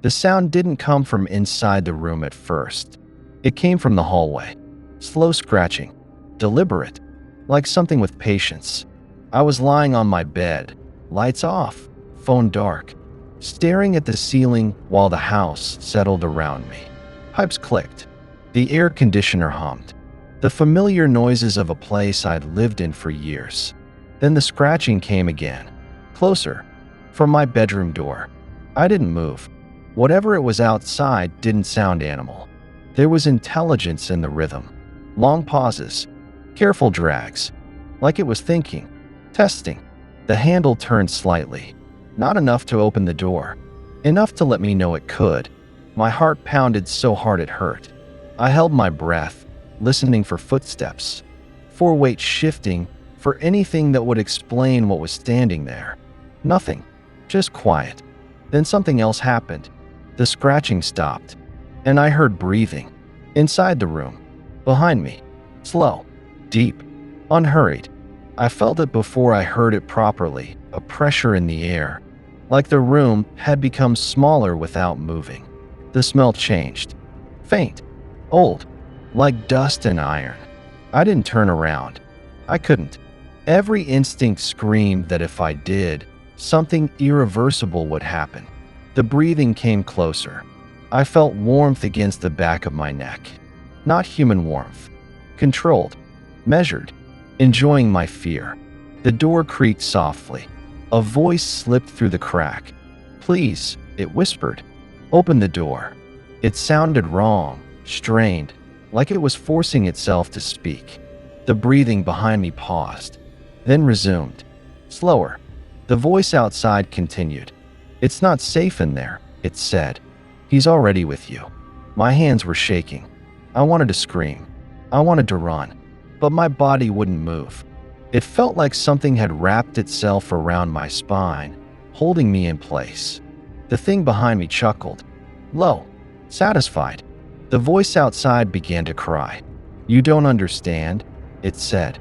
The sound didn't come from inside the room at first. It came from the hallway. Slow scratching. Deliberate. Like something with patience. I was lying on my bed. Lights off. Phone dark. Staring at the ceiling while the house settled around me. Pipes clicked. The air conditioner hummed. The familiar noises of a place I'd lived in for years. Then the scratching came again. Closer. From my bedroom door. I didn't move. Whatever it was outside didn't sound animal. There was intelligence in the rhythm. Long pauses. Careful drags. Like it was thinking. Testing. The handle turned slightly. Not enough to open the door. Enough to let me know it could. My heart pounded so hard it hurt. I held my breath, listening for footsteps. For weight shifting, for anything that would explain what was standing there. Nothing. Just quiet. Then something else happened. The scratching stopped. And I heard breathing. Inside the room. Behind me. Slow. Deep. Unhurried. I felt it before I heard it properly. A pressure in the air. Like the room had become smaller without moving. The smell changed. Faint. Old. Like dust and iron. I didn't turn around. I couldn't. Every instinct screamed that if I did, something irreversible would happen. The breathing came closer. I felt warmth against the back of my neck. Not human warmth. Controlled. Measured. Enjoying my fear. The door creaked softly. A voice slipped through the crack. "Please," it whispered. "Open the door." It sounded wrong, strained, like it was forcing itself to speak. The breathing behind me paused, then resumed. Slower. The voice outside continued. "It's not safe in there," it said. "He's already with you." My hands were shaking. I wanted to scream. I wanted to run. But my body wouldn't move. It felt like something had wrapped itself around my spine, holding me in place. The thing behind me chuckled. Low. Satisfied. The voice outside began to cry. "You don't understand," it said.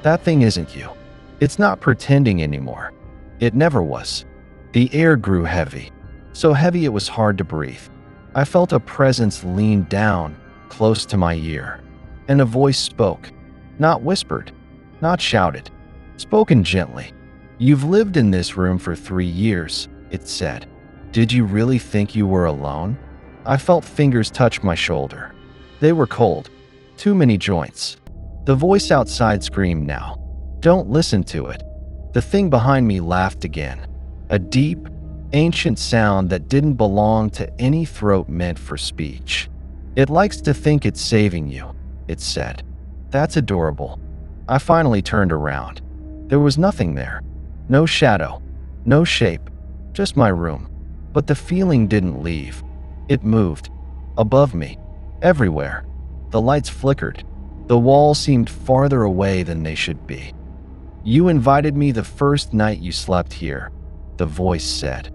"That thing isn't you. It's not pretending anymore. It never was." The air grew heavy. So heavy it was hard to breathe. I felt a presence lean down, close to my ear. And a voice spoke. Not whispered. Not shouted. Spoken gently. "You've lived in this room for 3 years," it said. "Did you really think you were alone?" I felt fingers touch my shoulder. They were cold. Too many joints. The voice outside screamed now. "Don't listen to it." The thing behind me laughed again. A deep, ancient sound that didn't belong to any throat meant for speech. "It likes to think it's saving you," it said. "That's adorable." I finally turned around. There was nothing there. No shadow. No shape. Just my room. But the feeling didn't leave. It moved. Above me. Everywhere. The lights flickered. The walls seemed farther away than they should be. "You invited me the first night you slept here," the voice said,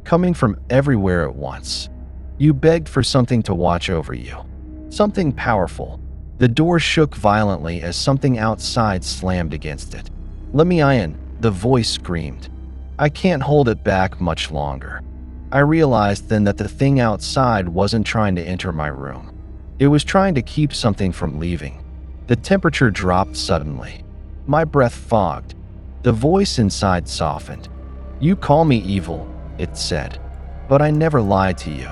coming from everywhere at once. "You begged for something to watch over you. Something powerful." The door shook violently as something outside slammed against it. "Let me in," the voice screamed. I can't hold it back much longer. I realized then that the thing outside wasn't trying to enter my room. It was trying to keep something from leaving. The temperature dropped suddenly. My breath fogged. The voice inside softened. "You call me evil," it said. "But I never lied to you.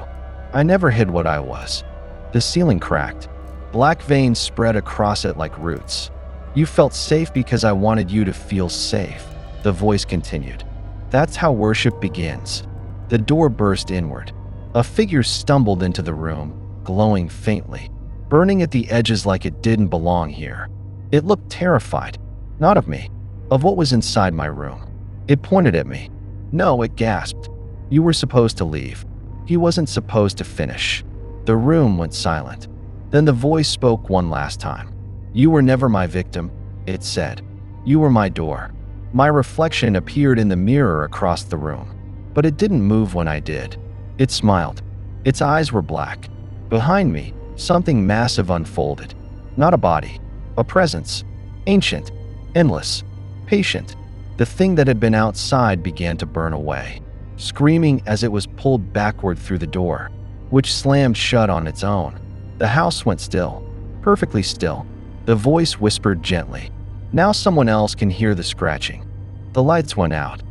I never hid what I was." The ceiling cracked. Black veins spread across it like roots. "You felt safe because I wanted you to feel safe," the voice continued. "That's how worship begins." The door burst inward. A figure stumbled into the room, glowing faintly, burning at the edges like it didn't belong here. It looked terrified. Not of me, of what was inside my room. It pointed at me. "No," it gasped. "You were supposed to leave." He wasn't supposed to finish. The room went silent. Then the voice spoke one last time. "You were never my victim," it said. "You were my door." My reflection appeared in the mirror across the room, but it didn't move when I did. It smiled. Its eyes were black. Behind me, something massive unfolded. Not a body, a presence. Ancient, endless, patient. The thing that had been outside began to burn away. screaming as it was pulled backward through the door, which slammed shut on its own. The house went still, perfectly still. The voice whispered gently, "Now someone else can hear the scratching." The lights went out,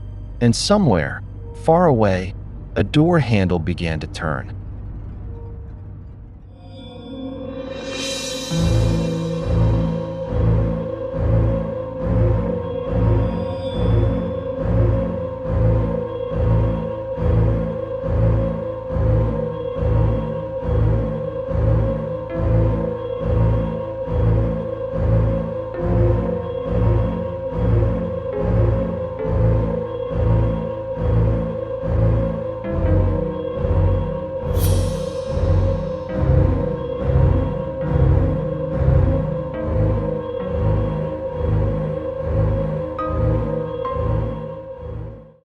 and somewhere, far away, a door handle began to turn.